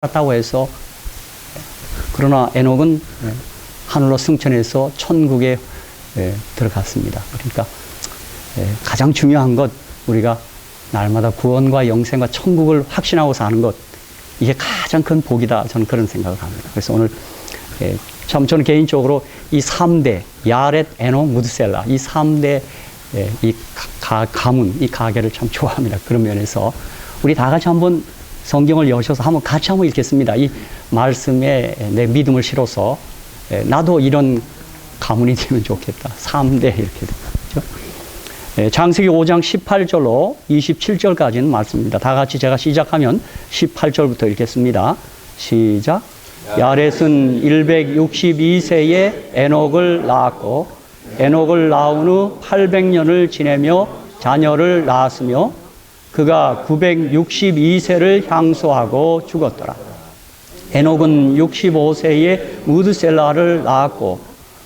살았다고 해서, 그러나 에녹은 하늘로 승천해서 천국에 들어갔습니다. 그러니까 가장 중요한 것, 우리가 날마다 구원과 영생과 천국을 확신하고 사는 것, 이게 가장 큰 복이다. 저는 그런 생각을 합니다. 그래서 오늘 참 저는 개인적으로 이 3대 야렛, 에녹, 무드셀라, 이 3대 이 가문, 이 가계를 참 좋아합니다. 그런 면에서 우리 다 같이 한번 성경을 여셔서 한번 같이 한번 읽겠습니다. 이 말씀에 내 믿음을 실어서 나도 이런 가문이 되면 좋겠다. 3대 이렇게 되죠. 창세기 5장 18절로 27절까지는 말씀입니다. 다 같이 제가 시작하면 18절부터 읽겠습니다. 시작. 야렛은 162세에 에녹을 낳았고 에녹을 낳은 후 800년을 지내며 자녀를 낳았으며 그가 962세를 향수하고 죽었더라. 에녹은 65세에 무드셀라를 낳았고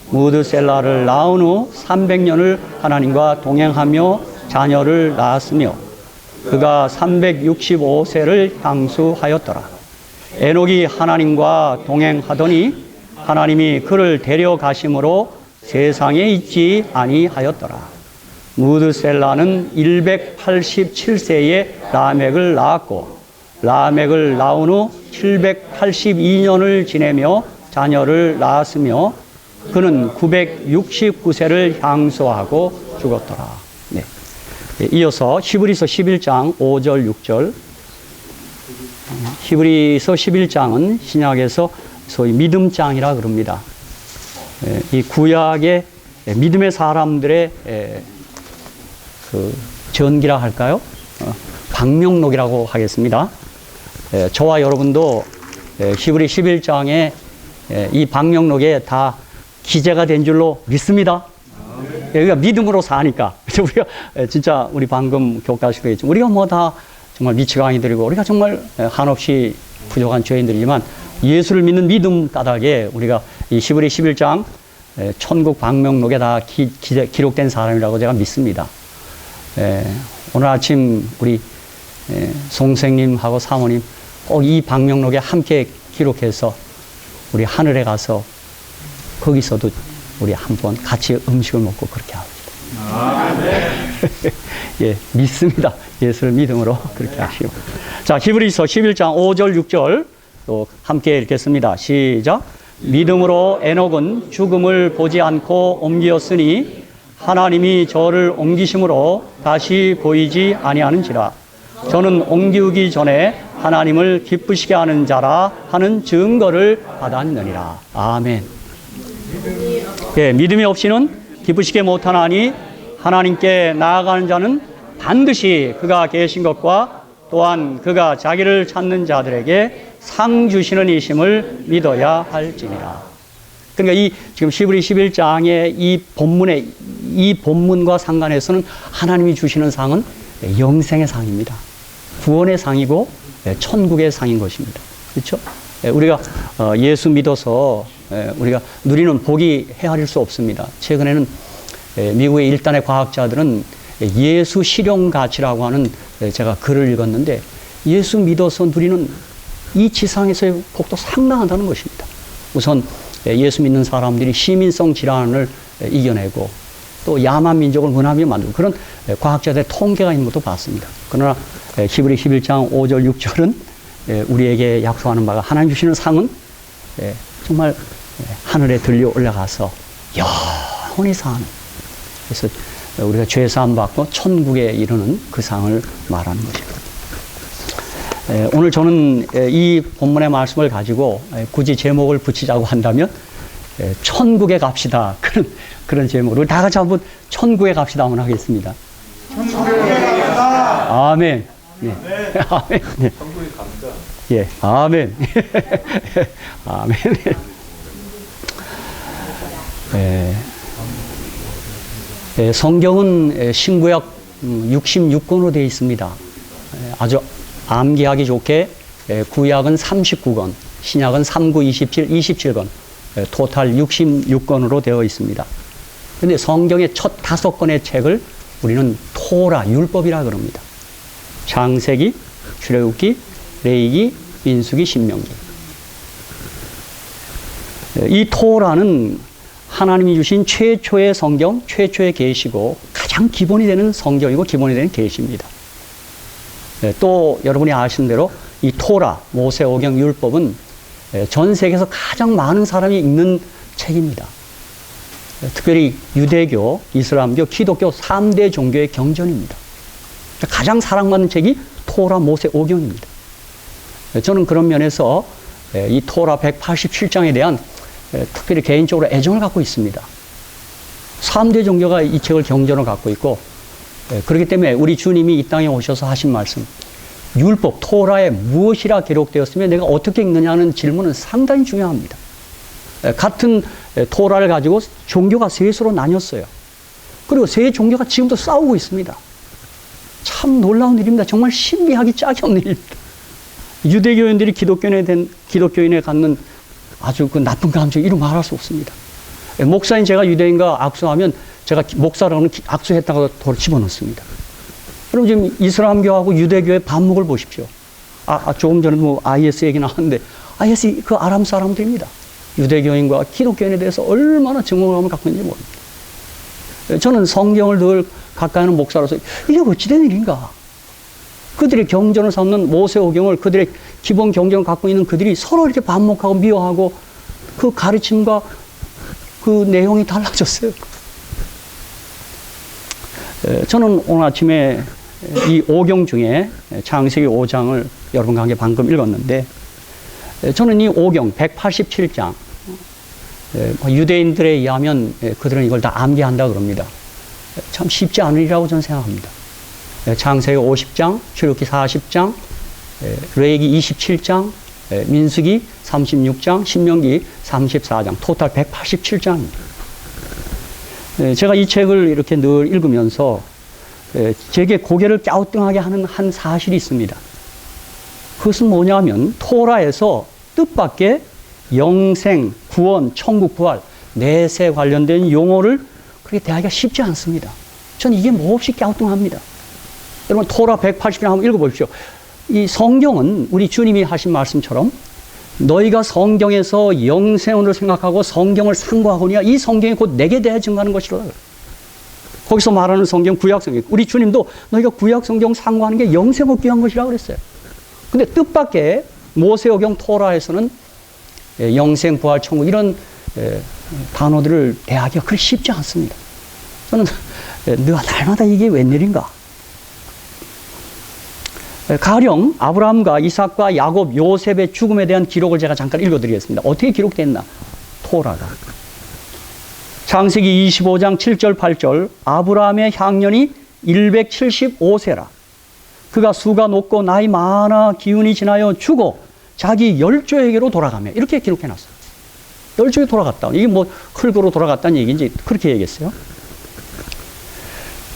무드셀라를 낳은 후 300년을 하나님과 동행하며 자녀를 낳았으며 그가 365세를 향수하였더라. 에녹이 하나님과 동행하더니 하나님이 그를 데려가심으로 세상에 있지 아니하였더라. 무드셀라는 187세에 라멕을 낳았고 라멕을 낳은 후 782년을 지내며 자녀를 낳았으며 그는 969세를 향수하고 죽었더라. 네. 이어서 히브리서 11장 5절 6절. 히브리서 11장은 신약에서 소위 믿음장이라 그럽니다. 이 구약의 믿음의 사람들의 그 전기라 할까요? 방명록이라고 하겠습니다. 저와 여러분도 히브리 11장에 이 방명록에 다 기재가 된 줄로 믿습니다. 우리가 믿음으로 사니까. 우리가 진짜 우리 방금 교과서도 했지만 우리가 뭐 다 정말 미치광이들이고 우리가 정말 한없이 부족한 죄인들이지만 예수를 믿는 믿음 까닭에 우리가 이 히브리 11장 천국 방명록에 다 기록된 사람이라고 제가 믿습니다. 오늘 아침 우리 송생님하고 사모님 꼭 이 방명록에 함께 기록해서 우리 하늘에 가서 거기서도 우리 한번 같이 음식을 먹고 그렇게 합시다. 예, 믿습니다. 예수를 믿음으로 그렇게 하시고. 자, 히브리서 11장 5절 6절 또 함께 읽겠습니다. 시작. 믿음으로 에녹은 죽음을 보지 않고 옮기었으니 하나님이 저를 옮기심으로 다시 보이지 아니하는지라. 저는 옮기기 전에 하나님을 기쁘시게 하는 자라 하는 증거를 받았느니라. 아멘. 예, 믿음이 없이는 기쁘시게 못하나니 하나님께 나아가는 자는 반드시 그가 계신 것과 또한 그가 자기를 찾는 자들에게 상 주시는 이심을 믿어야 할지니라. 그러니까 이 지금 히브리 11장의 이 본문의 이 본문과 상관해서는 하나님이 주시는 상은 영생의 상입니다. 구원의 상이고 천국의 상인 것입니다. 그렇죠? 우리가 예수 믿어서 우리가 누리는 복이 헤아릴 수 없습니다. 최근에는 미국의 일단의 과학자들은 예수 실용 가치라고 하는 제가 글을 읽었는데 예수 믿어서 누리는 이 지상에서의 복도 상당하다는 것입니다. 우선 예수 믿는 사람들이 시민성 질환을 이겨내고 또 야만 민족을 문화비 만들고 그런 과학자들의 통계가 있는 것도 봤습니다. 그러나 히브리 11장 5절 6절은 우리에게 약속하는 바가 하나님 주시는 상은 정말 하늘에 들려 올라가서 영원히 사는, 그래서 우리가 죄사함 받고 천국에 이르는 그 상을 말하는 것입니다. 오늘 저는 이 본문의 말씀을 가지고 굳이 제목을 붙이자고 한다면 천국에 갑시다, 그런 제목으로 다 같이 한번 천국에 갑시다 한번 하겠습니다. 천국에 갑시다. 아멘. 네. 아멘. 네. 천국에 갑니다. 예, 아멘. 아멘. 성경은 신구약 66권으로 되어 있습니다. 아주 암기하기 좋게 구약은 39권, 신약은 39, 27, 27권, 토탈 66권으로 되어 있습니다. 그런데 성경의 첫 5권의 책을 우리는 토라, 율법이라 그럽니다. 창세기, 출애굽기, 레위기, 민수기, 신명기. 이 토라는 하나님이 주신 최초의 성경, 최초의 계시고 가장 기본이 되는 성경이고 기본이 되는 계시입니다. 또 여러분이 아시는 대로 이 토라, 모세오경, 율법은 전 세계에서 가장 많은 사람이 읽는 책입니다. 특별히 유대교, 이슬람교, 기독교 3대 종교의 경전입니다. 가장 사랑받는 책이 토라, 모세오경입니다. 저는 그런 면에서 이 토라 187장에 대한 특별히 개인적으로 애정을 갖고 있습니다. 3대 종교가 이 책을 경전을 갖고 있고, 그렇기 때문에 우리 주님이 이 땅에 오셔서 하신 말씀, 율법, 토라에 무엇이라 기록되었으면 내가 어떻게 읽느냐는 질문은 상당히 중요합니다. 같은 토라를 가지고 종교가 셋으로 나뉘었어요. 그리고 세 종교가 지금도 싸우고 있습니다. 참 놀라운 일입니다. 정말 신비하기 짝이 없는 일입니다. 유대교인들이 기독교인에 갖는 아주 그 나쁜 감정, 이루 말할 수 없습니다. 목사인 제가 유대인과 악수하면 제가 목사라고는 악수했다고 돌을 집어넣습니다. 그럼 지금 이슬람교하고 유대교의 반목을 보십시오. 조금 전에 뭐 IS 얘기 나왔는데, IS 그 아람 사람들입니다. 유대교인과 기독교인에 대해서 얼마나 증오감을 갖고 있는지 모릅니다. 저는 성경을 늘 가까이 하는 목사로서 이게 어찌된 일인가? 그들의 경전을 삼는 모세오경을, 그들의 기본 경전을 갖고 있는 그들이 서로 이렇게 반목하고 미워하고 그 가르침과 그 내용이 달라졌어요. 저는 오늘 아침에 이 오경 중에 창세기 5장을 여러분과 함께 방금 읽었는데, 저는 이 오경 187장, 유대인들에 의하면 그들은 이걸 다 암기한다 그럽니다. 참 쉽지 않으리라고 저는 생각합니다. 창세기 50장, 출애굽기 40장, 레위기 27장, 민수기 36장, 신명기 34장, 토탈 187장입니다. 제가 이 책을 이렇게 늘 읽으면서 제게 고개를 갸우뚱하게 하는 한 사실이 있습니다. 그것은 뭐냐면 토라에서 뜻밖의 영생, 구원, 천국, 부활, 내세 관련된 용어를 그렇게 대하기가 쉽지 않습니다. 저는 이게 몹시 갸우뚱합니다. 여러분 토라 180장 한번 읽어보십시오. 이 성경은 우리 주님이 하신 말씀처럼 너희가 성경에서 영생을 생각하고 성경을 상고하거니와 이 성경이 곧 내게 대해 증거하는 것이라. 거기서 말하는 성경, 구약 성경. 우리 주님도 너희가 구약 성경 상고하는 게 영생을 귀한 것이라고 그랬어요. 근데 뜻밖의 모세오경 토라에서는 영생, 부활, 천국 이런 단어들을 대하기가 그리 쉽지 않습니다. 저는 날마다 이게 웬일인가? 가령 아브라함과 이삭과 야곱, 요셉의 죽음에 대한 기록을 제가 잠깐 읽어드리겠습니다. 어떻게 기록됐나? 토라가. 창세기 25장 7절 8절 아브라함의 향년이 175세라. 그가 수가 높고 나이 많아 기운이 지나여 죽어 자기 열조에게로 돌아가며 이렇게 기록해놨어요. 열조에 돌아갔다. 이게 뭐 흙으로 돌아갔다는 얘기인지 그렇게 얘기했어요.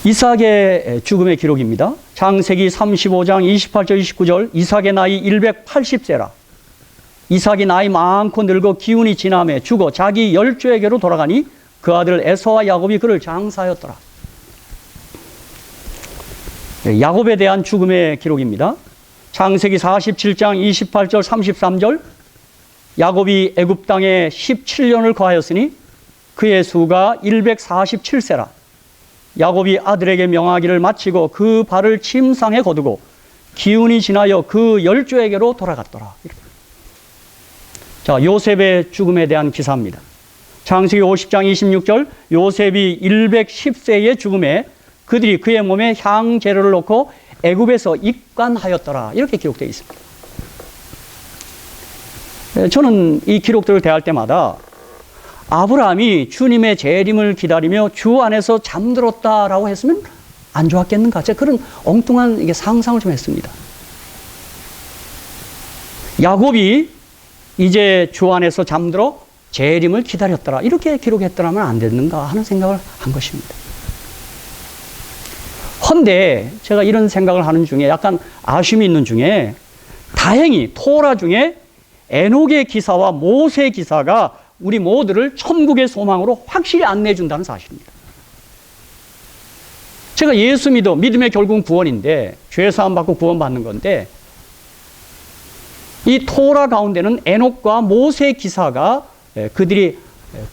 이삭의 죽음의 기록입니다. 창세기 35장 28절 29절 이삭의 나이 180세라. 이삭이 나이 많고 늙어 기운이 지나며 죽어 자기 열조에게로 돌아가니 그 아들 에서와 야곱이 그를 장사하였더라. 야곱에 대한 죽음의 기록입니다. 창세기 47장 28절 33절 야곱이 애굽 땅에 17년을 거하였으니 그의 수가 147세라. 야곱이 아들에게 명하기를 마치고 그 발을 침상에 거두고 기운이 지나여 그 열조에게로 돌아갔더라. 자, 요셉의 죽음에 대한 기사입니다. 창세기 50장 26절 요셉이 110세의 죽음에 그들이 그의 몸에 향재료를 놓고 애굽에서 입관하였더라. 이렇게 기록되어 있습니다. 저는 이 기록들을 대할 때마다 아브라함이 주님의 재림을 기다리며 주 안에서 잠들었다라고 했으면 안 좋았겠는가? 제가 그런 엉뚱한 상상을 좀 했습니다. 야곱이 이제 주 안에서 잠들어 재림을 기다렸더라. 이렇게 기록했더라면 안 됐는가 하는 생각을 한 것입니다. 헌데 제가 이런 생각을 하는 중에 약간 아쉬움이 있는 중에 다행히 토라 중에 에녹의 기사와 모세의 기사가 우리 모두를 천국의 소망으로 확실히 안내해 준다는 사실입니다. 제가 예수 믿음의 결국은 구원인데 죄 사함 받고 구원받는 건데 이 토라 가운데는 에녹과 모세 기사가 그들이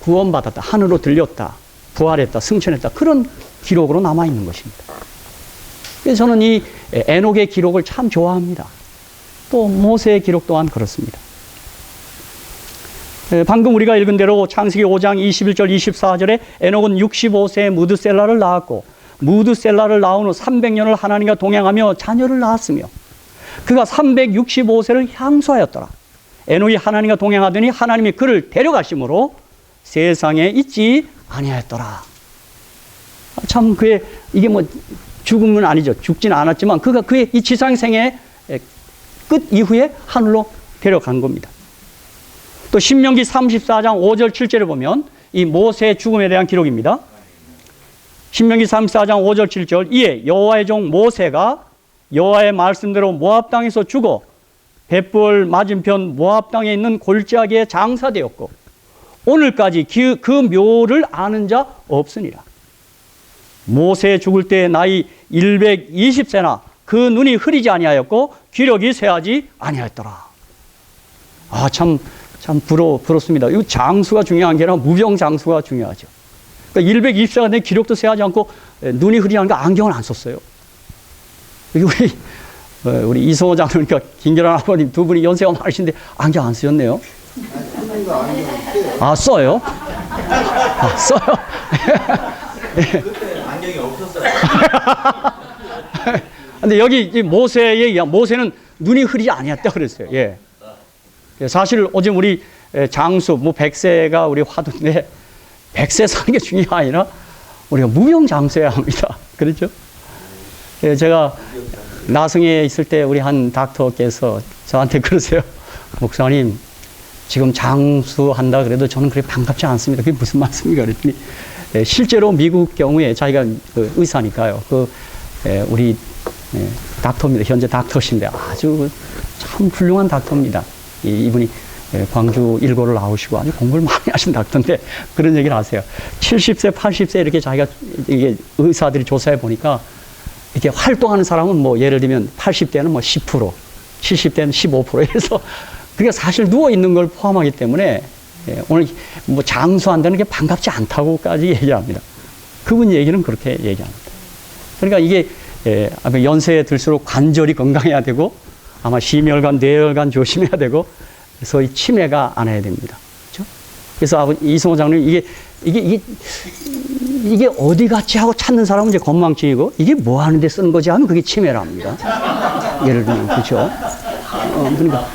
구원받았다, 하늘로 들렸다, 부활했다, 승천했다, 그런 기록으로 남아있는 것입니다. 그래서 저는 이 에녹의 기록을 참 좋아합니다. 또 모세의 기록 또한 그렇습니다. 방금 우리가 읽은 대로 창세기 5장 21절 24절에 에녹은 65세에 무드셀라를 낳았고, 무드셀라를 낳은 후 300년을 하나님과 동행하며 자녀를 낳았으며, 그가 365세를 향수하였더라. 에녹이 하나님과 동행하더니 하나님이 그를 데려가심으로 세상에 있지 아니하였더라. 참 그의, 이게 뭐 죽음은 아니죠. 죽지는 않았지만 그가 그의 이 지상생의 끝 이후에 하늘로 데려간 겁니다. 또 신명기 34장 5절 7절을 보면 이 모세의 죽음에 대한 기록입니다. 신명기 34장 5절 7절, 이에 여호와의 종 모세가 여호와의 말씀대로 모압 땅에서 죽어 벳볼 맞은편 모압 땅에 있는 골짜기에 장사되었고 오늘까지 그 묘를 아는 자 없으니라. 모세 죽을 때 나이 120세나 그 눈이 흐리지 아니하였고 기력이 쇠하지 아니하였더라. 아, 참 부럽습니다. 이 장수가 중요한 게 아니라 무병장수가 중요하죠. 그러니까 120세가 된 기력도 쇠하지 않고 눈이 흐리지 않으니까 안경을 안 썼어요. 우리 이성호 장로님, 그러니까 김결환 아버님 두 분이 연세가 많으신데 안경 안 쓰셨네요. 아, 써요? 아, 써요? 그때 안경이 없었어요. 근데 여기 모세는 눈이 흐리지 아니었다 그랬어요. 예. 사실 어제 우리 장수, 뭐 100세가 우리 화두인데 100세 사는 게 중요한 게 아니라 우리가 무병장수해야 합니다. 그렇죠? 예, 제가 나성에 있을 때 우리 한 닥터께서 저한테 그러세요. 목사님, 지금 장수한다 그래도 저는 그렇게 반갑지 않습니다. 그게 무슨 말씀인가 그랬더니 실제로 미국 경우에 자기가 그 의사니까요. 우리 닥터입니다. 현재 닥터신데 아주 참 훌륭한 닥터입니다. 이분이 광주 일고를 나오시고 아주 공부를 많이 하신 닥터인데 그런 얘기를 하세요. 70세, 80세 이렇게 자기가 이게 의사들이 조사해 보니까 이렇게 활동하는 사람은 뭐 예를 들면 80대는 뭐 10%, 70대는 15% 해서 그게 사실 누워 있는 걸 포함하기 때문에 오늘 뭐 장수한다는 게 반갑지 않다고까지 얘기합니다. 그분 얘기는 그렇게 얘기합니다. 그러니까 이게 아마 연세에 들수록 관절이 건강해야 되고 아마 심혈관, 뇌혈관 조심해야 되고 소위 치매가 안 해야 됩니다. 그렇죠? 그래서 이성호 장로님 이게 어디 갔지 하고 찾는 사람은 이제 건망증이고 이게 뭐 하는데 쓰는 거지 하면 그게 치매랍니다. 예를 들면 그렇죠. 그러니까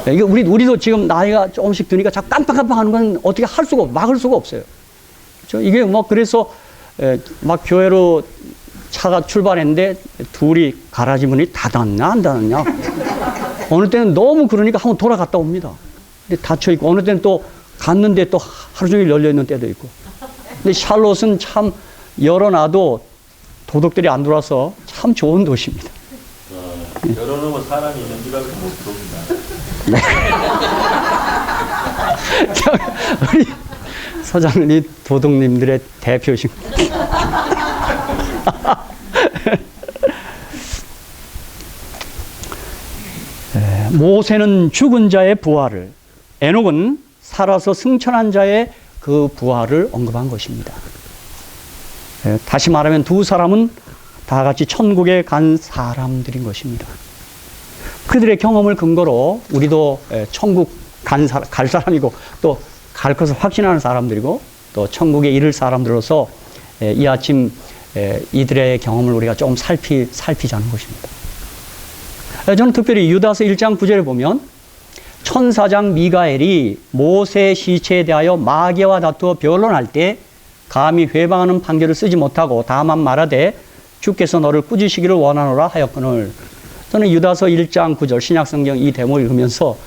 이게 우리도 지금 나이가 조금씩 드니까 자꾸 깜빡깜빡 하는 건 어떻게 할 수가 막을 수가 없어요. 그렇죠? 이게 뭐 그래서 막 교회로 차가 출발했는데 둘이 가라지 문이 닫았나 안 닫았냐. 어느 때는 너무 그러니까 한번 돌아갔다 옵니다. 근데 닫혀 있고 어느 때는 또 갔는데 또 하루 종일 열려 있는 때도 있고. 근데 샬롯은 참 열어놔도 도둑들이 안 들어와서 참 좋은 도시입니다. 열어놓으면 사람이 있는 줄 알고 못 들어옵니다. 네. 우리 서장님이 도둑님들의 대표신. 모세는 죽은 자의 부활을, 에녹은 살아서 승천한 자의 그 부활을 언급한 것입니다. 다시 말하면 두 사람은 다 같이 천국에 간 사람들인 것입니다. 그들의 경험을 근거로 우리도 천국 갈 사람이고 또 갈 것을 확신하는 사람들이고 또 천국에 이를 사람들로서 이 아침 이들의 경험을 우리가 조금 살피자는 것입니다. 저는 특별히 유다서 1장 9절에 보면 천사장 미가엘이 모세의 시체에 대하여 마귀와 다투어 변론할 때 감히 회방하는 판결을 쓰지 못하고 다만 말하되 주께서 너를 꾸짖으시기를 원하노라 하였거늘. 저는 유다서 1장 9절 신약성경 이 대목을 읽으면서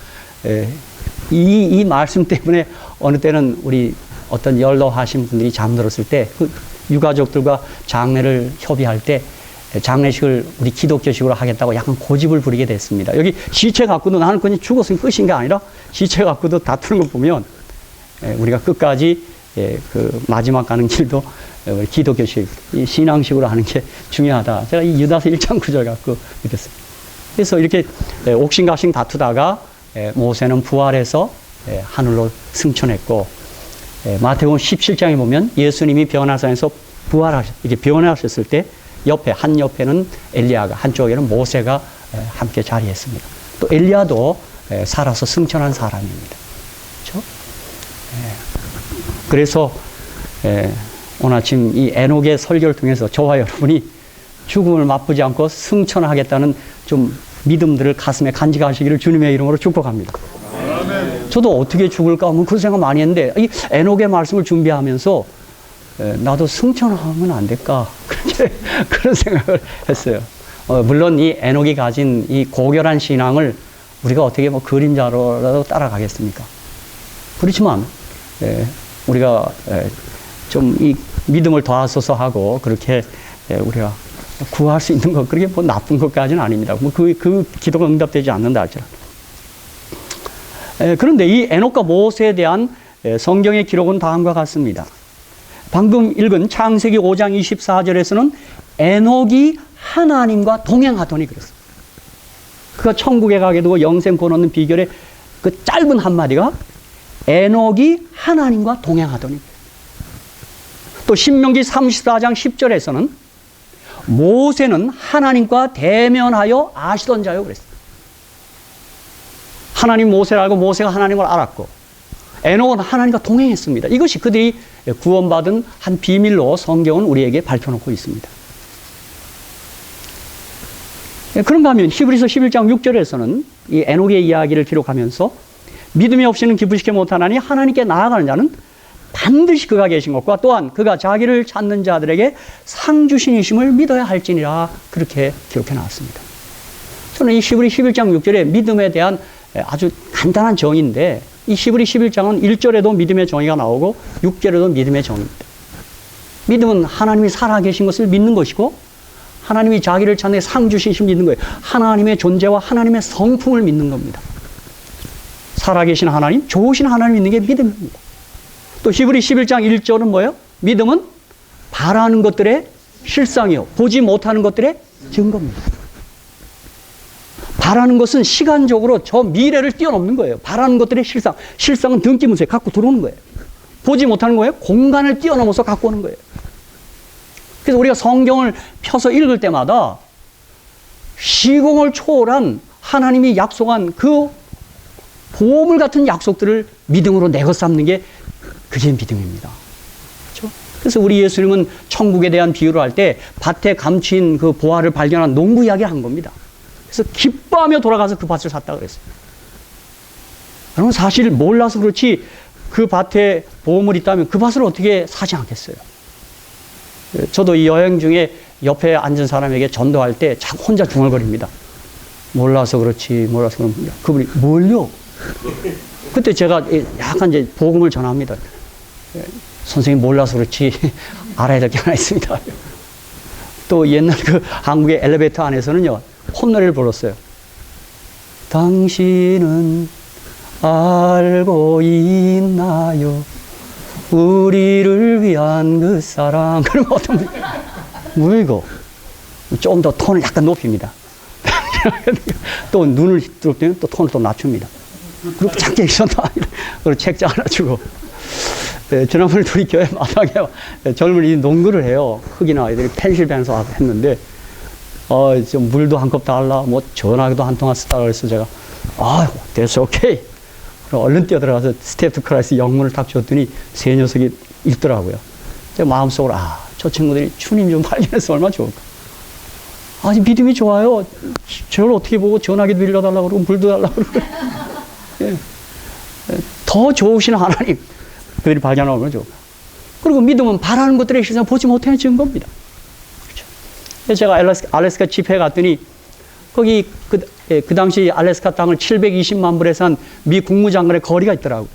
이 말씀 때문에 어느 때는 우리 어떤 연로하신 분들이 잠들었을 때 그 유가족들과 장례를 협의할 때 장례식을 우리 기독교식으로 하겠다고 약간 고집을 부리게 됐습니다. 여기 시체 갖고도 나는 그냥 죽었으면 끝인 게 아니라 시체 갖고도 다투는 거 보면 우리가 끝까지 그 마지막 가는 길도 기독교식, 신앙식으로 하는 게 중요하다. 제가 이 유다서 1장 9절 갖고 믿었습니다. 그래서 이렇게 옥신각신 다투다가 모세는 부활해서 하늘로 승천했고, 마태복음 17장에 보면 예수님이 변화산에서 이렇게 변화하셨을 때 한 옆에는 엘리야가, 한쪽에는 모세가 함께 자리했습니다. 또 엘리야도 살아서 승천한 사람입니다. 그렇죠? 그래서 오늘 아침 이 에녹의 설교를 통해서 저와 여러분이 죽음을 맛보지 않고 승천하겠다는 좀 믿음들을 가슴에 간직하시기를 주님의 이름으로 축복합니다. 저도 어떻게 죽을까 하면 그 생각 많이 했는데 이 에녹의 말씀을 준비하면서 나도 승천하면 안 될까 그런 생각을 했어요. 물론 이 에녹이 가진 이 고결한 신앙을 우리가 어떻게 뭐 그림자로라도 따라가겠습니까? 그렇지만 우리가 좀 이 믿음을 더하소서 하고 그렇게 우리가 구할 수 있는 것, 그렇게 뭐 나쁜 것까지는 아닙니다. 뭐 그 기도가 응답되지 않는다 할지라도. 그런데 이 에녹과 모세에 대한 성경의 기록은 다음과 같습니다. 방금 읽은 창세기 5장 24절에서는 에녹이 하나님과 동행하더니 그랬어요. 그가 천국에 가게 되고 영생 권 얻는 비결의 그 짧은 한마디가 에녹이 하나님과 동행하더니. 또 신명기 34장 10절에서는 모세는 하나님과 대면하여 아시던 자요 그랬어요. 하나님 모세를 알고 모세가 하나님을 알았고 에녹은 하나님과 동행했습니다. 이것이 그들이 구원받은 한 비밀로 성경은 우리에게 밝혀놓고 있습니다. 그런가 하면 히브리서 11장 6절에서는 이 에녹의 이야기를 기록하면서 믿음이 없이는 기쁘시게 못하나니 하나님께 나아가는 자는 반드시 그가 계신 것과 또한 그가 자기를 찾는 자들에게 상 주신이심을 믿어야 할지니라 그렇게 기록해 나왔습니다. 저는 이 히브리 11장 6절에 믿음에 대한 아주 간단한 정의인데 이 히브리 11장은 1절에도 믿음의 정의가 나오고 6절에도 믿음의 정의입니다. 믿음은 하나님이 살아계신 것을 믿는 것이고 하나님이 자기를 찾는 상 주신이심을 믿는 거예요. 하나님의 존재와 하나님의 성품을 믿는 겁니다. 살아계신 하나님, 좋으신 하나님 믿는 게 믿음입니다. 또 히브리 11장 1절은 뭐예요? 믿음은 바라는 것들의 실상이요 보지 못하는 것들의 증거입니다. 바라는 것은 시간적으로 저 미래를 뛰어넘는 거예요. 바라는 것들의 실상. 실상은 등기문서에 갖고 들어오는 거예요. 보지 못하는 거예요. 공간을 뛰어넘어서 갖고 오는 거예요. 그래서 우리가 성경을 펴서 읽을 때마다 시공을 초월한 하나님이 약속한 그 보물 같은 약속들을 믿음으로 내거 삼는 게 그게 믿음입니다. 그렇죠? 그래서 우리 예수님은 천국에 대한 비유를 할 때 밭에 감춘 그 보화를 발견한 농부 이야기를 한 겁니다. 그래서 기뻐하며 돌아가서 그 밭을 샀다고 그랬어요. 여러분 사실 몰라서 그렇지 그 밭에 보물이 있다면 그 밭을 어떻게 사지 않겠어요? 저도 이 여행 중에 옆에 앉은 사람에게 전도할 때 자꾸 혼자 중얼거립니다. 몰라서 그렇지, 몰라서 그렇지. 그분이 뭘요? 그때 제가 약간 이제 복음을 전합니다. 선생님 몰라서 그렇지 알아야 될 게 하나 있습니다. 또 옛날 그 한국의 엘리베이터 안에서는요 콧노래를 불렀어요. 당신은 알고 있나요? 우리를 위한 그 사랑. 그러면 어떤 분, 뭐 이거? 좀 더 톤을 약간 높입니다. 또 눈을 뜰 때는 또 톤을 또 낮춥니다. 그리고 작게 있었나? 그리고 책장 하나 주고. 지난번에 우리 교회 마당에 젊은이들이 농구를 해요. 흑이나 아이들이 펜실벤서 와서 했는데, 좀 물도 한 컵 달라, 뭐 전화기도 한 통 쓰다 그래서 제가, that's okay. 그럼 얼른 뛰어들어가서 스텝 투 크라이스 영문을 딱 줬더니 세 녀석이 읽더라고요. 제가 마음속으로, 저 친구들이 주님 좀 발견해서 얼마나 좋을까. 믿음이 좋아요. 저를 어떻게 보고 전화기도 빌려달라고 그러고 물도 달라고 그러고. 예. 더 좋으신 하나님, 그들이 발견하면 좋을까. 그리고 믿음은 바라는 것들의 실상 보지 못하는 증거입니다. 그렇죠. 제가 알래스카 집회에 갔더니 거기 그 당시 알래스카 땅을 720만 불에 산 미 국무장관의 거리가 있더라고요.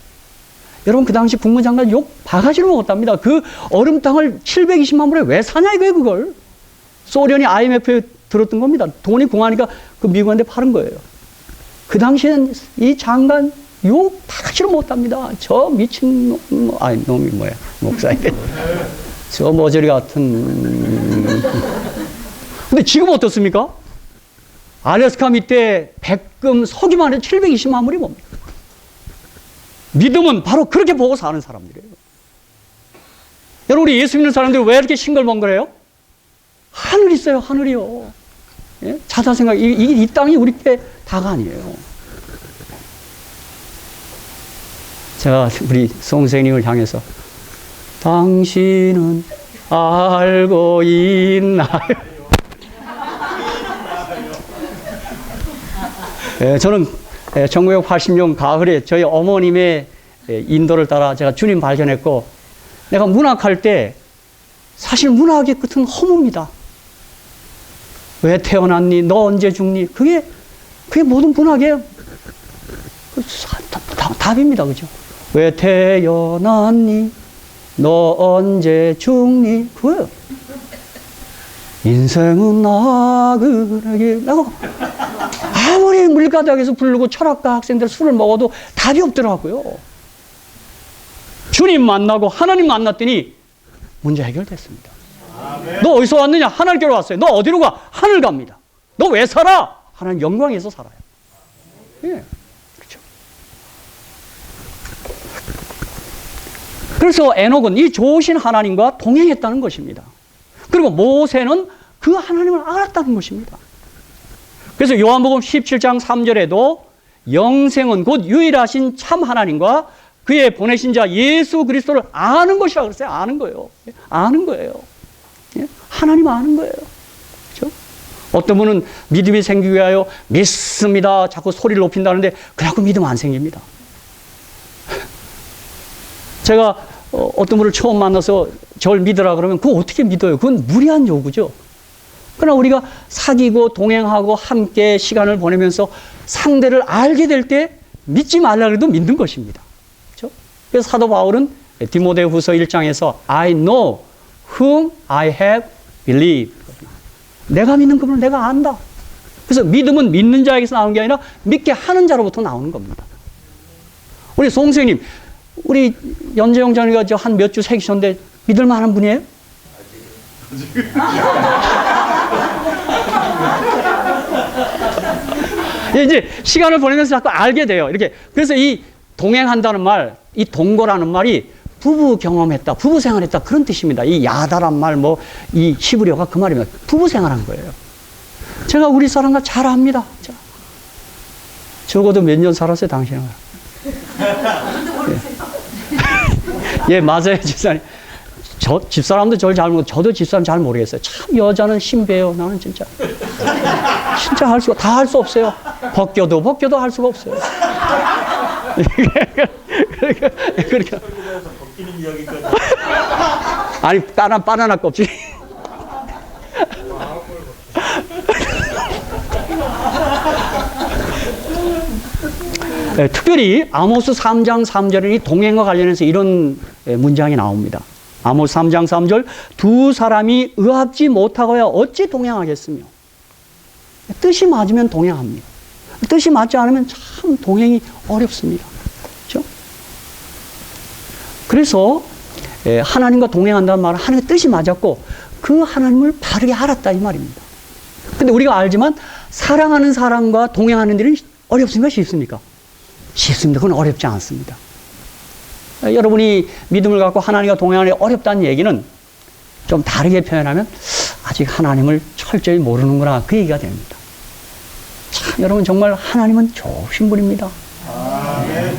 여러분 그 당시 국무장관 욕 바가지로 먹었답니다. 그 얼음 땅을 720만 불에 왜 사냐 이거예요 그걸. 소련이 IMF에 들었던 겁니다. 돈이 궁하니까 그 미국한테 파는 거예요. 그 당시엔 이 장관 욕 바가지로 먹었답니다. 저 미친 놈, 놈이 뭐야 목사인데 저 머저리 같은. 근데 지금 어떻습니까? 알래스카 밑에 백금 석유만 해도 720만 불이 뭡니까? 믿음은 바로 그렇게 보고 사는 사람들이에요. 여러분, 우리 예수 믿는 사람들이 왜 이렇게 싱글벙글해요? 하늘 있어요, 하늘이요. 예? 자자 생각, 이 땅이 우리 때 다가 아니에요. 제가 우리 송생님을 향해서 당신은 알고 있나요? 예, 저는 1980년 가을에 저희 어머님의 인도를 따라 제가 주님 발견했고, 내가 문학할 때 사실 문학의 끝은 허무입니다. 왜 태어났니? 너 언제 죽니? 그게 모든 문학의 답입니다. 그죠? 왜 태어났니? 너 언제 죽니? 그거예요. 인생은 나그네게. 내가 아무리 물가닥에서 부르고 철학과 학생들 술을 먹어도 답이 없더라고요. 주님 만나고 하나님 만났더니 문제 해결됐습니다. 너 어디서 왔느냐? 하늘께로 왔어요. 너 어디로 가? 하늘 갑니다. 너 왜 살아? 하나님 영광에서 살아요. 예, 그렇죠. 그래서 에녹은 이 좋으신 하나님과 동행했다는 것입니다. 그리고 모세는 그 하나님을 알았다는 것입니다. 그래서 요한복음 17장 3절에도 영생은 곧 유일하신 참 하나님과 그의 보내신 자 예수 그리스도를 아는 것이라고 그랬어요. 아는 거예요. 아는 거예요. 하나님 아는 거예요. 그렇죠? 어떤 분은 믿음이 생기기 위하여 믿습니다. 자꾸 소리를 높인다는데 그래갖고 믿음 안 생깁니다. 제가 어떤 분을 처음 만나서 저를 믿으라 그러면 그거 어떻게 믿어요? 그건 무리한 요구죠. 그러나 우리가 사귀고 동행하고 함께 시간을 보내면서 상대를 알게 될 때 믿지 말라 그래도 믿는 것입니다. 그렇죠? 그래서 사도 바울은 디모데후서 1장에서 I know whom I have believed. 내가 믿는 그분을 내가 안다. 그래서 믿음은 믿는 자에게서 나오는 게 아니라 믿게 하는 자로부터 나오는 겁니다. 우리 송생님, 우리 연재영 장로가 한 몇 주 새기셨는데 믿을 만한 분이에요? 이제 시간을 보내면서 자꾸 알게 돼요. 이렇게. 그래서 이 동행한다는 말, 이 동거라는 말이 부부 경험했다, 부부 생활했다 그런 뜻입니다. 이 야다란 말, 이 히브리어가 그 말입니다. 부부 생활한 거예요. 제가 우리 사람과 잘 압니다. 자, 적어도 몇 년 살았어요, 당신은. 예, 맞아요, 집사님. 집사람도 저를 잘 모르고 저도 집사람 잘 모르겠어요. 참 여자는 신비해요. 나는 진짜 다 할 수 없어요. 벗겨도 할 수가 없어요. 그러니까 벗기는 이야기까지. 아니 바나나 껍질. 네, 특별히 아모스 3장 3절에 이 동행과 관련해서 이런 문장이 나옵니다. 아모스 3장 3절 두 사람이 의합지 못하고야 어찌 동행하겠으며 뜻이 맞으면 동행합니다. 뜻이 맞지 않으면 참 동행이 어렵습니다. 그렇죠? 그래서 하나님과 동행한다는 말은 하나님의 뜻이 맞았고 그 하나님을 바르게 알았다 이 말입니다. 근데 우리가 알지만 사랑하는 사람과 동행하는 일은 어렵습니까? 쉽습니까? 쉽습니다. 그건 어렵지 않습니다. 여러분이 믿음을 갖고 하나님과 동행하는 게 어렵다는 얘기는 좀 다르게 표현하면 아직 하나님을 철저히 모르는구나 그 얘기가 됩니다. 참 여러분 정말 하나님은 좋으신 분입니다.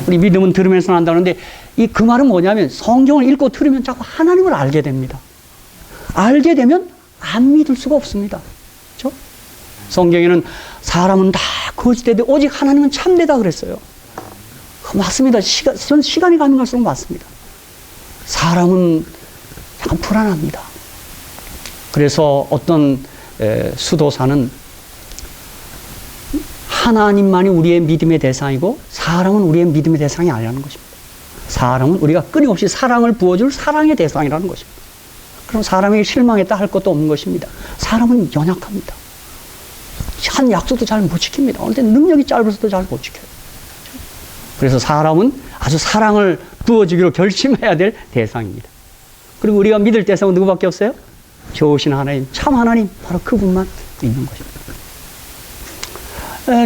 우리 믿음은 들으면서 난다는데 그 말은 뭐냐면 성경을 읽고 들으면 자꾸 하나님을 알게 됩니다. 알게 되면 안 믿을 수가 없습니다. 그렇죠? 성경에는 사람은 다 거짓되되 오직 하나님은 참되다 그랬어요. 맞습니다. 전 시간이 가면 갈수록 맞습니다. 사람은 약간 불안합니다. 그래서 어떤 수도사는 하나님만이 우리의 믿음의 대상이고 사람은 우리의 믿음의 대상이 아니라는 것입니다. 사람은 우리가 끊임없이 사랑을 부어줄 사랑의 대상이라는 것입니다. 그럼 사람에게 실망했다 할 것도 없는 것입니다. 사람은 연약합니다. 한 약속도 잘 못 지킵니다. 어느 때 능력이 짧아서도 잘 못 지켜요. 그래서 사람은 아주 사랑을 부어주기로 결심해야 될 대상입니다. 그리고 우리가 믿을 대상은 누구밖에 없어요? 좋으신 하나님, 참 하나님, 바로 그분만 있는 것입니다.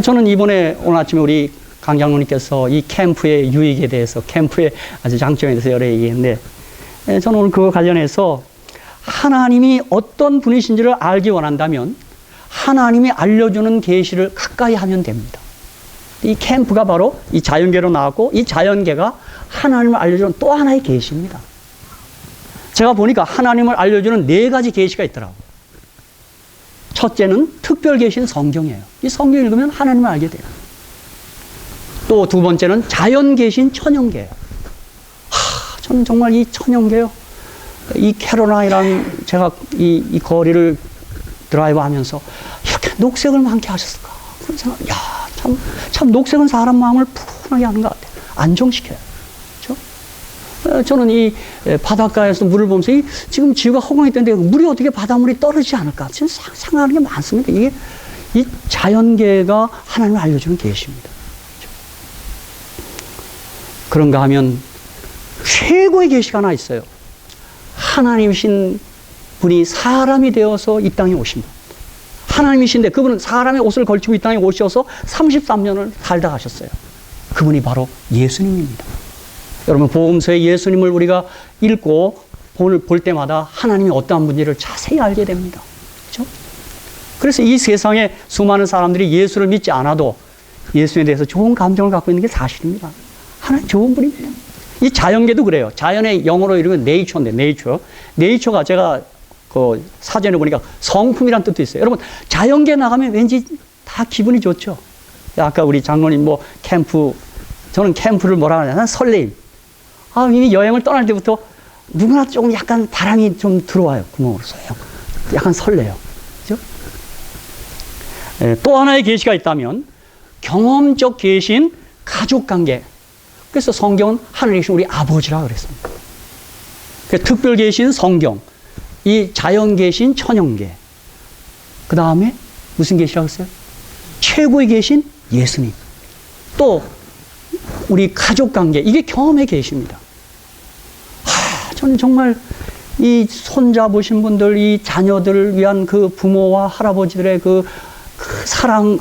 저는 이번에 오늘 아침에 우리 강 장로님께서 이 캠프의 유익에 대해서, 캠프의 아주 장점에 대해서 여러 얘기했는데, 저는 오늘 그거 관련해서 하나님이 어떤 분이신지를 알기 원한다면 하나님이 알려주는 계시를 가까이 하면 됩니다. 이 캠프가 바로 이 자연계로 나왔고, 이 자연계가 하나님을 알려주는 또 하나의 계시입니다. 제가 보니까 하나님을 알려주는 4가지 계시가 있더라고요. 첫째는 특별 계시는 성경이에요. 이 성경 읽으면 하나님을 알게 돼요. 또 두 번째는 자연 계신 천연계예요. 저는 정말 이 천연계요, 이 캐롤라이라는, 제가 이 거리를 드라이브 하면서 이렇게 녹색을 많게 하셨을까? 그런 생각, 참 녹색은 사람 마음을 푸근하게 하는 것 같아요. 안정시켜요. 그렇죠? 저는 이 바닷가에서 물을 보면서 지금 지구가 허공했던데 물이 어떻게 바닷물이 떨어지지 않을까? 지금 생각하는 게 많습니다. 이게 이 자연계가 하나님을 알려주는 계시입니다. 그렇죠? 그런가 하면 최고의 계시가 하나 있어요. 하나님이신 분이 사람이 되어서 이 땅에 오신 분. 하나님이신데 그분은 사람의 옷을 걸치고 이 땅에 오셔서 33년을 살다 가셨어요. 그분이 바로 예수님입니다. 여러분, 복음서의 예수님을 우리가 읽고 볼 때마다 하나님이 어떠한 분인지를 자세히 알게 됩니다. 그렇죠? 그래서 이 세상에 수많은 사람들이 예수를 믿지 않아도 예수에 대해서 좋은 감정을 갖고 있는 게 사실입니다. 하나님 좋은 분입니다. 이 자연계도 그래요. 자연의 영어로 이름은 네이처인데, 네이처가 제가 그 사전에 보니까 성품이란 뜻도 있어요. 여러분, 자연계 나가면 왠지 다 기분이 좋죠. 아까 우리 장로님 캠프, 저는 캠프를 뭐라 하냐면 설레임. 이미 여행을 떠날 때부터 누구나 조금 약간 바람이 좀 들어와요. 구멍으로 쏘요. 약간 설레요. 그죠? 또 하나의 계시가 있다면 경험적 계신 가족관계. 그래서 성경은 하늘에 계신 우리 아버지라 그랬습니다. 특별 계신 성경, 이 자연 계신 천연계, 그 다음에 무슨 계시라고 했어요? 최고의 계신 예수님, 또 우리 가족관계, 이게 경험의 계시입니다. 저는 정말 이 손자 보신 분들, 이 자녀들을 위한 그 부모와 할아버지들의 그 사랑,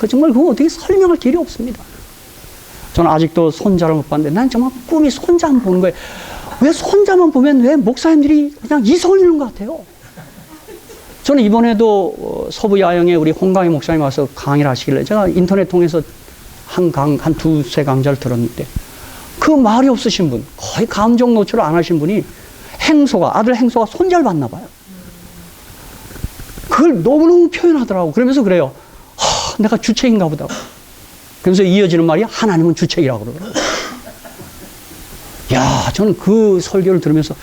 정말 그거 어떻게 설명할 길이 없습니다. 저는 아직도 손자를 못 봤는데 난 정말 꿈이 손자만 보는 거예요. 왜 손자만 보면 왜 목사님들이 그냥 이성을 잃는 것 같아요? 저는 이번에도 서부 야영에 우리 홍강희 목사님 와서 강의를 하시길래 제가 인터넷 통해서 한 두세 강좌를 들었는데, 그 말이 없으신 분, 거의 감정 노출을 안 하신 분이 아들 행소가 손자를 봤나 봐요. 그걸 너무너무 표현하더라고. 그러면서 그래요. 내가 주책인가 보다. 그러면서 이어지는 말이 하나님은 주책이라고 그러더라고요. 저는 그 설교를 들으면서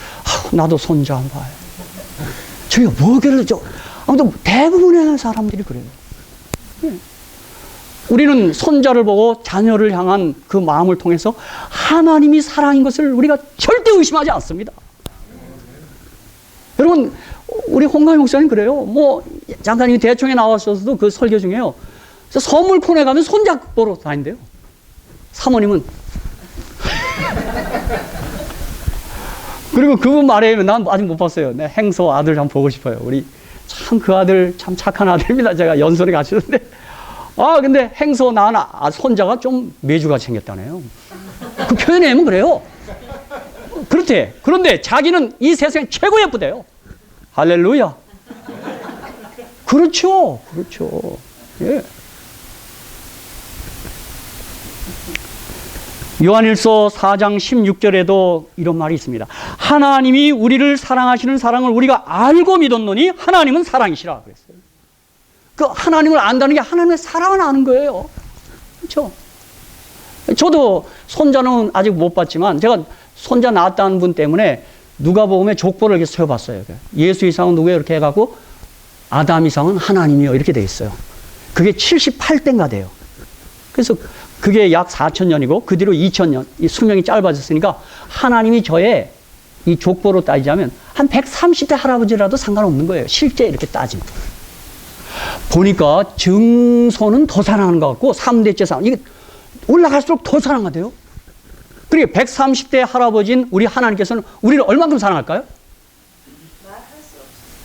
나도 손자 한 봐요. 저희가 뭐길래 아무튼 대부분의 사람들이 그래요. 우리는 손자를 보고 자녀를 향한 그 마음을 통해서 하나님이 사랑인 것을 우리가 절대 의심하지 않습니다. 여러분, 우리 홍강희 목사님 그래요. 잠깐 대충에 나왔어도 그 설교 중에요. 선물 코너에 가면 손자 보러 다닌대요. 사모님은. 그리고 그분 말에 난 아직 못 봤어요. 내 행소 아들 좀 보고 싶어요. 우리 참 그 아들 참 착한 아들입니다. 제가 연설에 가시는데. 근데 행소 손자가 좀 메주같이 생겼다네요. 그 표현하면 그래요. 그렇대. 그런데 자기는 이 세상에 최고 예쁘대요. 할렐루야. 그렇죠. 예. 요한일서 4장 16절에도 이런 말이 있습니다. 하나님이 우리를 사랑하시는 사랑을 우리가 알고 믿었노니 하나님은 사랑이시라 그랬어요. 그 하나님을 안다는 게 하나님의 사랑을 아는 거예요. 그렇죠? 저도 손자는 아직 못 봤지만 제가 손자 낳았다는 분 때문에 누가복음에 족보를 이렇게 세워봤어요. 예수 이상은 누구예요? 이렇게 해갖고 아담 이상은 하나님이요. 이렇게 돼 있어요. 그게 78대인가 돼요. 그래서 그게 약 4,000년이고 그 뒤로 2,000년, 이 수명이 짧아졌으니까 하나님이 저의 이 족보로 따지자면 한 130대 할아버지라도 상관없는 거예요. 실제 이렇게 따지면. 보니까 증손은 더 사랑하는 것 같고 3대째 사랑, 이게 올라갈수록 더 사랑하대요. 그리고 130대 할아버지인 우리 하나님께서는 우리를 얼만큼 사랑할까요?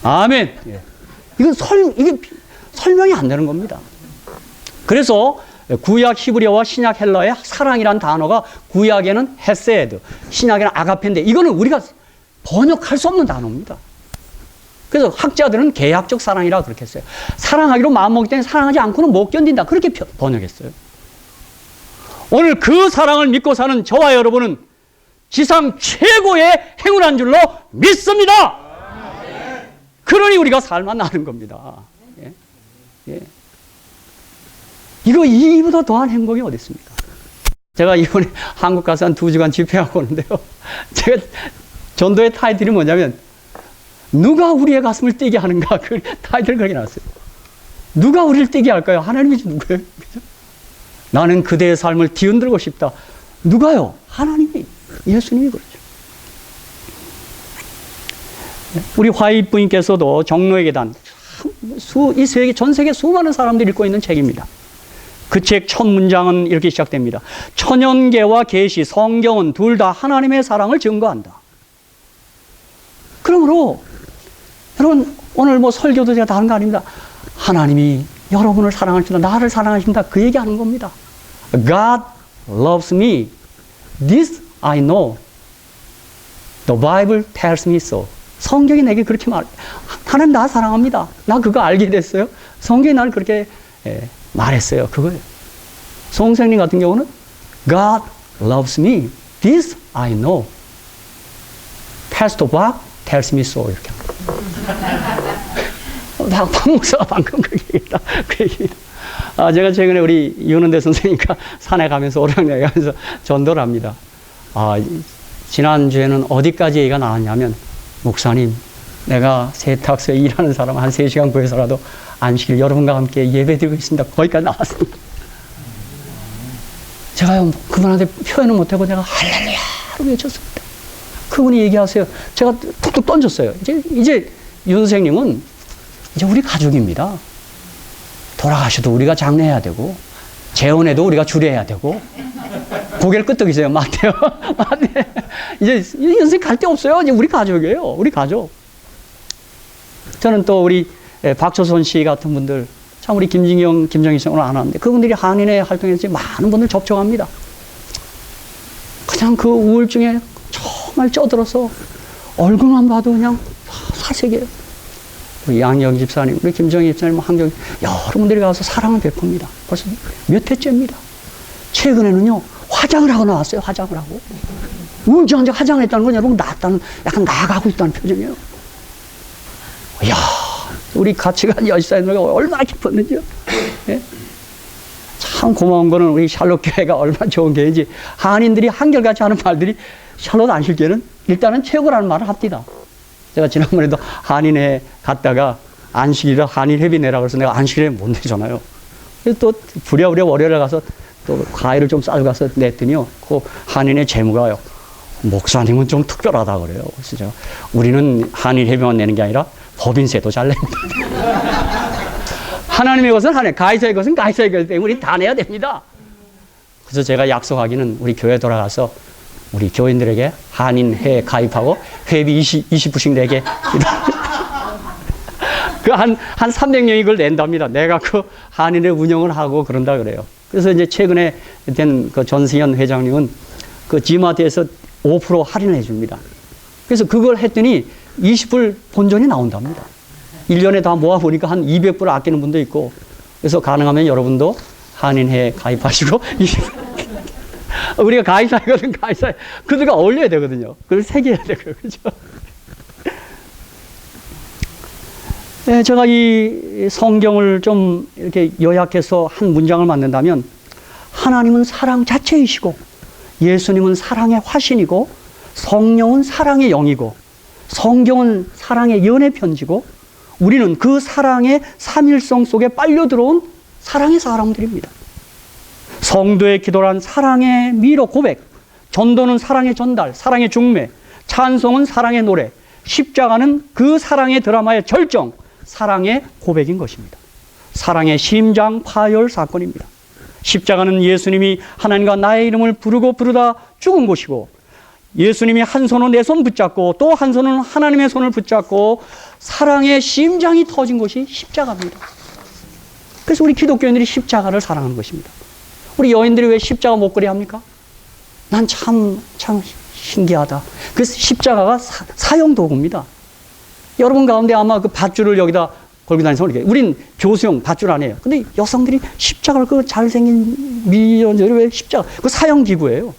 아멘. 예. 이게 설명이 안 되는 겁니다. 그래서 구약 히브리어와 신약 헬라의 사랑이란 단어가 구약에는 헤세드, 신약에는 아가페인데 이거는 우리가 번역할 수 없는 단어입니다. 그래서 학자들은 계약적 사랑이라고 그렇게 했어요. 사랑하기로 마음먹기 때문에 사랑하지 않고는 못 견딘다. 그렇게 번역했어요. 오늘 그 사랑을 믿고 사는 저와 여러분은 지상 최고의 행운한 줄로 믿습니다. 그러니 우리가 살만 나는 겁니다. 예? 예. 이보다 더한 행복이 어디 있습니까? 제가 이번에 한국 가서 한 2주간 집회하고 오는데요. 제가 전도의 타이틀이 뭐냐면 누가 우리의 가슴을 뛰게 하는가, 그 타이틀을 그렇게 놨어요. 누가 우리를 뛰게 할까요? 하나님이지 누구예요? 그죠? 나는 그대의 삶을 뒤흔들고 싶다. 누가요? 하나님이, 예수님이 그러죠. 우리 화이 부인께서도 정로의 계단, 이 세계, 전 세계 수많은 사람들이 읽고 있는 책입니다. 그 책 첫 문장은 이렇게 시작됩니다. 천연계와 계시, 성경은 둘 다 하나님의 사랑을 증거한다. 그러므로 여러분 오늘 뭐 설교도 제가 다 하는 거 아닙니다. 하나님이 여러분을 사랑하신다, 나를 사랑하신다, 그 얘기하는 겁니다. God loves me. This I know. The Bible tells me so. 성경이 내게 그렇게 하나님 나 사랑합니다. 나 그거 알게 됐어요. 성경이 나를 그렇게 말했어요. 그거예요. 송생님 같은 경우는 God loves me. This I know. Pastor Bob tells me so. 이렇게 박 목사가 방금 그 얘기다. 그 얘기다. 제가 최근에 우리 윤은대 선생님과 산에 가면서 오락내리 가면서 전도를 합니다. 지난주에는 어디까지 얘기가 나왔냐면, 목사님, 내가 세탁소에 일하는 사람 한 3시간 구해서라도 안식일 여러분과 함께 예배드리고 있습니다. 거기까지 나왔습니다. 제가 그분한테 표현을 못하고 내가 할렐루야로 외쳤습니다. 그분이 얘기하세요. 제가 툭툭 던졌어요. 이제 윤 선생님은 이제 우리 가족입니다. 돌아가셔도 우리가 장례해야 되고, 재혼해도 우리가 주례해야 되고, 고개를 끄덕이세요. 맞대요. 맞네. 이제 윤 선생님 갈 데 없어요. 이제 우리 가족이에요. 우리 가족. 저는 또 우리 박초선 씨 같은 분들, 참 우리 김정희 씨 오늘 안 왔는데, 그분들이 한인회 활동에서 많은 분들 접촉합니다. 그냥 그 우울증에 정말 쪄들어서 얼굴만 봐도 그냥 사색이에요. 우리 양영 집사님, 우리 김정희 집사님, 한경, 여러분들이 가서 사랑을 베풉니다. 벌써 몇 회째입니다. 최근에는요, 화장을 하고 나왔어요. 화장을 하고. 우울증 화장을 했다는 건 여러분 낫다는, 약간 나가고 있다는 표정이에요. 이야, 우리 같이 간 여시사님들과 얼마나 기뻤는지요. 예? 참 고마운 거는 우리 샬롯 교회가 얼마나 좋은 교회인지, 한인들이 한결같이 하는 말들이 샬롯 안식교회는 일단은 최고라는 말을 합니다. 제가 지난번에도 한인회 갔다가 안식일이라 한인 회비 내라고 해서 내가 안식일에 못 내잖아요. 그래서 또 부랴부랴 월요일에 가서 또 과일을 좀 싸고 가서 냈더니요, 그 한인회 재무가요, 목사님은 좀 특별하다 그래요. 그래서 제가, 우리는 한인 회비만 내는 게 아니라 법인세도 잘 냅니다. 하나님의 것은 하나님, 가이사의 것은 가이사의 것 때문에 우리 다 내야 됩니다. 그래서 제가 약속하기는 우리 교회 돌아가서 우리 교인들에게 한인회 가입하고 회비 20불씩 내게. 한 300명이 그걸 낸답니다. 내가 그 한인회 운영을 하고 그런다 그래요. 그래서 이제 최근에 된 그 전승현 회장님은 그 지마트에서 5% 할인해 줍니다. 그래서 그걸 했더니 20불 본전이 나온답니다. 1년에 다 모아보니까 한 200불 아끼는 분도 있고, 그래서 가능하면 여러분도 한인회 가입하시고, 우리가 가이사이거든, 가이사이. 그들과 어울려야 되거든요. 그걸 새겨야 되고요. 그죠? 네, 제가 이 성경을 좀 이렇게 요약해서 한 문장을 만든다면, 하나님은 사랑 자체이시고, 예수님은 사랑의 화신이고, 성령은 사랑의 영이고, 성경은 사랑의 연애 편지고, 우리는 그 사랑의 삼일성 속에 빨려 들어온 사랑의 사람들입니다. 성도의 기도란 사랑의 미로 고백, 전도는 사랑의 전달, 사랑의 중매, 찬송은 사랑의 노래, 십자가는 그 사랑의 드라마의 절정, 사랑의 고백인 것입니다. 사랑의 심장 파열 사건입니다. 십자가는 예수님이 하나님과 나의 이름을 부르다 죽은 곳이고, 예수님이 한 손은 내 손 붙잡고 또 한 손은 하나님의 손을 붙잡고 사랑의 심장이 터진 곳이 십자가입니다. 그래서 우리 기독교인들이 십자가를 사랑하는 것입니다. 우리 여인들이 왜 십자가 목걸이 합니까? 난 참 신기하다. 그래서 십자가가 사형 도구입니다. 여러분 가운데 아마 그 밧줄을 여기다 걸고 다니는 사람, 우린 교수용 밧줄 안 해요. 근데 여성들이 십자가를 그 잘생긴 미연자를 왜 십자가? 그 사형 기구예요.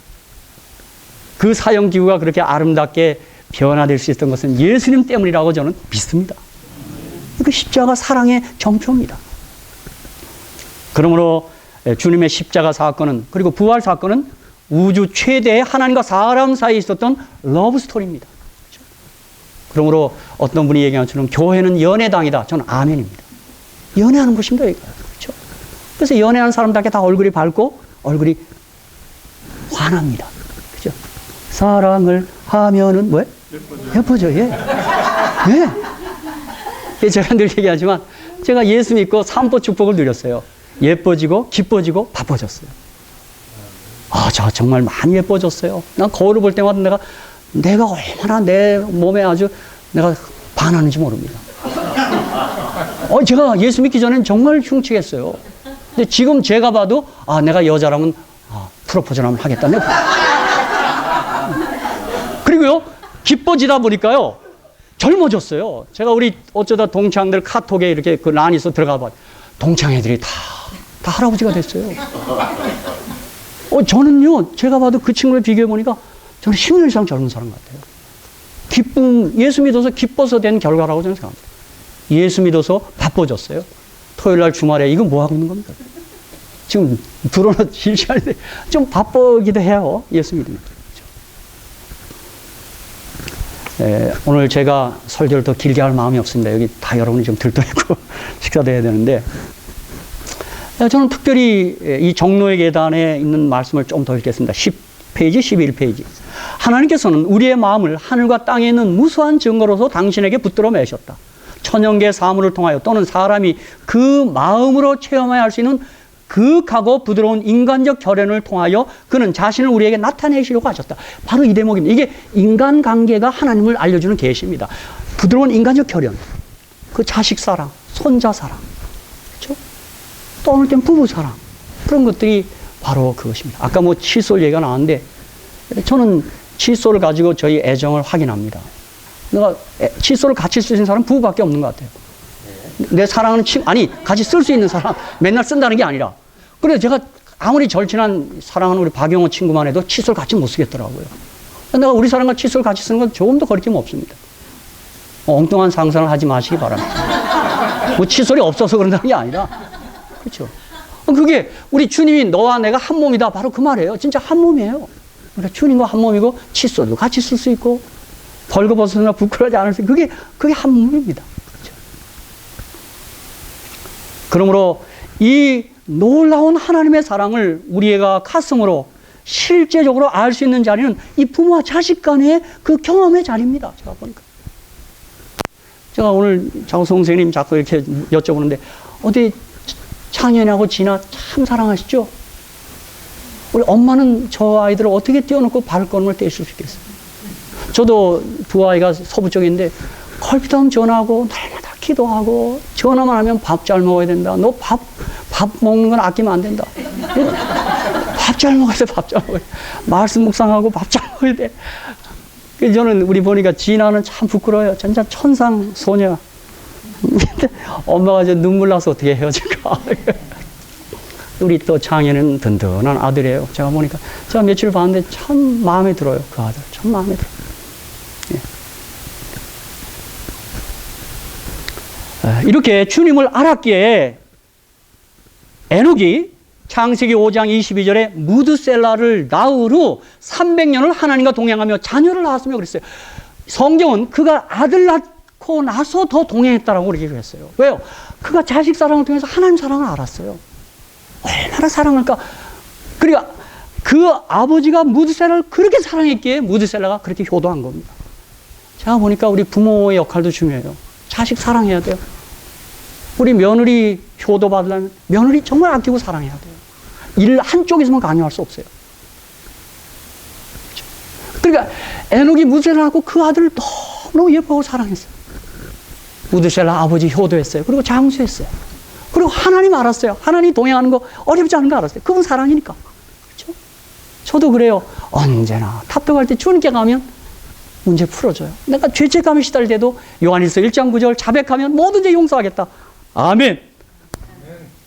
그 사형 기구가 그렇게 아름답게 변화될 수 있었던 것은 예수님 때문이라고 저는 믿습니다. 그 십자가 사랑의 정표입니다. 그러므로 주님의 십자가 사건은, 그리고 부활 사건은 우주 최대의 하나님과 사람 사이에 있었던 러브 스토리입니다. 그렇죠? 그러므로 어떤 분이 얘기한 것처럼 교회는 연애당이다. 저는 아멘입니다. 연애하는 곳입니다. 그렇죠? 그래서 연애하는 사람들에게 다 얼굴이 밝고 얼굴이 환합니다. 그렇죠? 사랑을 하면은 왜? 예뻐져. 예. 예. 제가 늘 얘기하지만 제가 예수 믿고 삼보 축복을 누렸어요. 예뻐지고 기뻐지고 바빠졌어요. 저 정말 많이 예뻐졌어요. 난 거울을 볼 때마다 내가 얼마나 내 몸에 아주 내가 반하는지 모릅니다. 제가 예수 믿기 전엔 정말 흉측했어요. 근데 지금 제가 봐도 내가 여자라면 프로포즈를 한번 하겠다. 그리고요, 기뻐지다 보니까요, 젊어졌어요. 제가 우리 어쩌다 동창들 카톡에 이렇게 그 란에서 들어가 봐. 동창 애들이 다 할아버지가 됐어요. 저는요, 제가 봐도 그 친구를 비교해보니까 저는 10년 이상 젊은 사람 같아요. 예수 믿어서 기뻐서 된 결과라고 저는 생각합니다. 예수 믿어서 바빠졌어요. 토요일 날 주말에 이거 뭐 하고 있는 겁니까? 지금 들어오는 시간인데 좀 바쁘기도 해요. 예수 믿으면. 오늘 제가 설교를 더 길게 할 마음이 없습니다. 여기 다 여러분이 좀 들떠있고 식사도 해야 되는데, 저는 특별히 이 정노의 계단에 있는 말씀을 좀 더 읽겠습니다. 10페이지, 11페이지. 하나님께서는 우리의 마음을 하늘과 땅에 있는 무수한 증거로서 당신에게 붙들어 매셨다. 천연계 사물을 통하여 또는 사람이 그 마음으로 체험해야 할 수 있는 극하고 부드러운 인간적 결연을 통하여 그는 자신을 우리에게 나타내시려고 하셨다. 바로 이 대목입니다. 이게 인간관계가 하나님을 알려주는 계시입니다. 부드러운 인간적 결연, 그 자식 사랑, 손자 사랑, 그렇죠? 또 어느 때는 부부 사랑, 그런 것들이 바로 그것입니다. 아까 뭐 칫솔 얘기가 나왔는데 저는 칫솔을 가지고 저희 애정을 확인합니다. 내가 칫솔을 같이 쓸 수 있는 사람은 부부밖에 없는 것 같아요. 내 사랑하는 친구, 같이 쓸 수 있는 사람, 맨날 쓴다는 게 아니라. 그래서 제가 아무리 절친한 사랑하는 우리 박영호 친구만 해도 칫솔 같이 못 쓰겠더라고요. 내가 우리 사람과 칫솔 같이 쓰는 건 조금도 거리낌 없습니다. 엉뚱한 상상을 하지 마시기 바랍니다. 뭐 칫솔이 없어서 그런다는 게 아니라. 그렇죠. 그게 우리 주님이 너와 내가 한 몸이다. 바로 그 말이에요. 진짜 한 몸이에요. 그러니까 주님과 한 몸이고 칫솔도 같이 쓸 수 있고 벌거벗으나 부끄러워하지 않을 수 있고 그게 한 몸입니다. 그렇죠. 그러므로 이 놀라운 하나님의 사랑을 우리가 가슴으로 실제적으로 알 수 있는 자리는 이 부모와 자식 간의 그 경험의 자리입니다. 제가 보니까. 제가 오늘 장성 선생님 자꾸 이렇게 여쭤보는데 어디 창현하고 진아 참 사랑하시죠? 우리 엄마는 저 아이들을 어떻게 띄워놓고 발걸음을 떼실 수 있겠어요? 저도 두 아이가 서부 쪽인데 컬피타운 전화하고 날마다 기도하고 전화만 하면 밥 잘 먹어야 된다. 너 밥 먹는 건 아끼면 안 된다. 밥 잘 먹어야 돼. 밥 잘 먹어야 돼. 말씀 묵상하고 밥 잘 먹어야 돼. 그래서 저는 우리 보니까 진아는 참 부끄러워요. 진짜 천상 소녀. 엄마가 이제 눈물 나서 어떻게 헤어질까. 우리 또 장애는 든든한 아들이에요. 제가 보니까 제가 며칠 봤는데 참 마음에 들어요. 그 아들 참 마음에 들어요. 예. 이렇게 주님을 알았기에 에녹이 창세기 5장 22절에 무드셀라를 낳은 후 300년을 하나님과 동행하며 자녀를 낳았으며 그랬어요. 성경은 그가 아들 낳고 나서 더 동행했다라고 그렇게 했어요. 왜요? 그가 자식 사랑을 통해서 하나님 사랑을 알았어요. 얼마나 사랑할까. 그리고 그 아버지가 무드셀라를 그렇게 사랑했기에 무드셀라가 그렇게 효도한 겁니다. 제가 보니까 우리 부모의 역할도 중요해요. 자식 사랑해야 돼요. 우리 며느리 효도받으려면 며느리 정말 아끼고 사랑해야 돼요. 일 한쪽에서만 강요할 수 없어요. 그러니까 에녹이 무드셀라하고 그 아들을 너무 예뻐하고 사랑했어요. 무드셀라 아버지 효도했어요. 그리고 장수했어요. 그리고 하나님 알았어요. 하나님 동행하는 거 어렵지 않은 거 알았어요. 그분 사랑이니까. 그렇죠? 저도 그래요. 언제나 답답할 때 주님께 가면 문제 풀어줘요. 내가 죄책감에 시달릴 때도 요한일서 1장 9절 자백하면 모든 죄 용서하겠다. 아멘.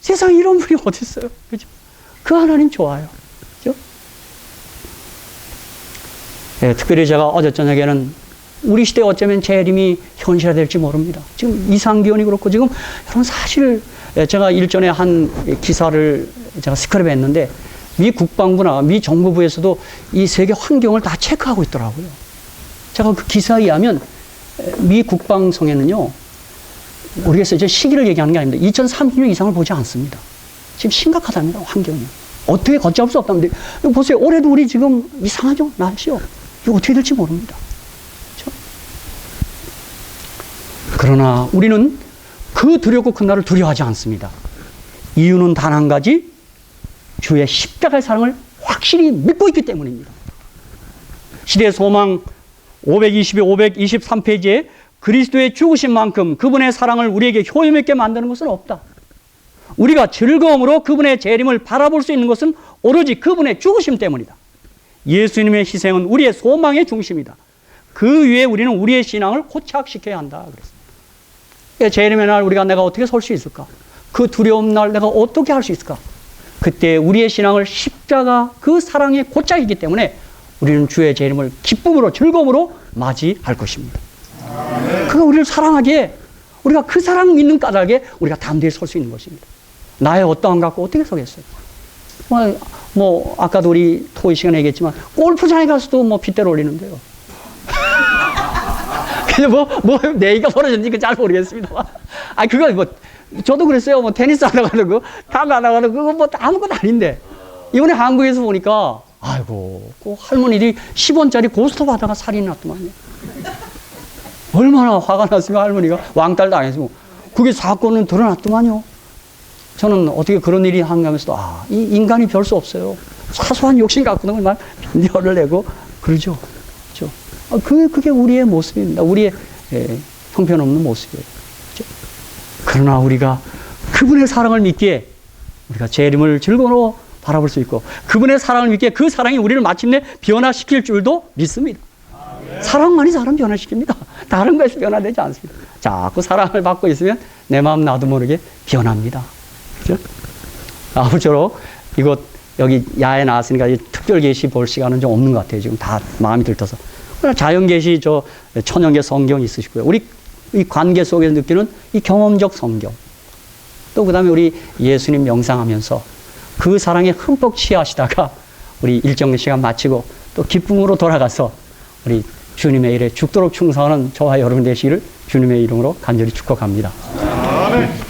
세상에 이런 분이 어디 있어요? 그죠? 그 하나님 좋아요. 그죠? 네, 특별히 제가 어제 저녁에는 우리 시대에 어쩌면 재림이 현실화될지 모릅니다. 지금 이상기온이 그렇고 지금 여러분 사실 제가 일전에 한 기사를 제가 스크랩 했는데 미 국방부나 미 정부부에서도 이 세계 환경을 다 체크하고 있더라고요. 제가 그 기사에 의하면 미 국방성에는요, 모르겠어요. 저 시기를 얘기하는 게 아닙니다. 2030년 이상을 보지 않습니다. 지금 심각하답니다. 환경이. 어떻게 걷잡을 수 없답니다. 이거 보세요. 올해도 우리 지금 이상하죠? 날씨요. 이거 어떻게 될지 모릅니다. 그렇죠? 그러나 우리는 그 두렵고 큰 날을 두려워하지 않습니다. 이유는 단 한 가지, 주의 십자가의 사랑을 확실히 믿고 있기 때문입니다. 시대 소망 523페이지에 그리스도의 죽으신 만큼 그분의 사랑을 우리에게 효용있게 만드는 것은 없다. 우리가 즐거움으로 그분의 재림을 바라볼 수 있는 것은 오로지 그분의 죽으심 때문이다. 예수님의 희생은 우리의 소망의 중심이다. 그 위에 우리는 우리의 신앙을 고착시켜야 한다. 그랬습니다. 재림의 날 우리가 내가 어떻게 설 수 있을까? 그 두려움 날 내가 어떻게 할 수 있을까? 그때 우리의 신앙을 십자가 그 사랑의 고착이기 때문에 우리는 주의 재림을 기쁨으로 즐거움으로 맞이할 것입니다. 그가 우리를 사랑하기에 우리가 그 사랑 믿는 까닭에 우리가 담대히 설 수 있는 것입니다. 나의 어떠한 갖고 어떻게 서겠어요? 뭐 아까도 우리 토의 시간에 얘기했지만 골프장에 가서도 뭐 빗대로 올리는데요. 그냥 내 얘기가 벌어졌는지 잘 모르겠습니다. 아 그거 뭐 저도 그랬어요. 뭐 테니스 하다가 그 타고 하다가 그거 뭐 아무것도 아닌데 이번에 한국에서 보니까 아이고 그 할머니들이 10원짜리 고스톱 하다가 살인이 났더만요. 얼마나 화가 났으면 할머니가 왕따를 당했으면 그게 사건은 드러났더만요. 저는 어떻게 그런 일이 한가면서도 이 인간이 별 수 없어요. 사소한 욕심 갖고는 막 열을 내고 그러죠. 그렇죠? 그게 우리의 모습입니다. 우리의 형편없는 모습이에요. 그렇죠? 그러나 우리가 그분의 사랑을 믿기에 우리가 재림을 즐거움으로 바라볼 수 있고 그분의 사랑을 믿기에 그 사랑이 우리를 마침내 변화시킬 줄도 믿습니다. 사랑만이 사람 변화시킵니다. 다른 것이 변화되지 않습니다. 자꾸 사랑을 받고 있으면 내 마음 나도 모르게 변합니다. 그죠? 아무쪼록 여기 야에 나왔으니까 특별 계시 볼 시간은 좀 없는 것 같아요. 지금 다 마음이 들떠서. 그러나 자연 계시 천연계 성경 있으시고요. 우리 이 관계 속에서 느끼는 이 경험적 성경. 또 그다음에 우리 예수님 명상하면서 그 사랑에 흠뻑 취하시다가 우리 일정 시간 마치고 또 기쁨으로 돌아가서 우리 주님의 일에 죽도록 충성하는 저와 여러분 되시기를 주님의 이름으로 간절히 축복합니다. 아멘.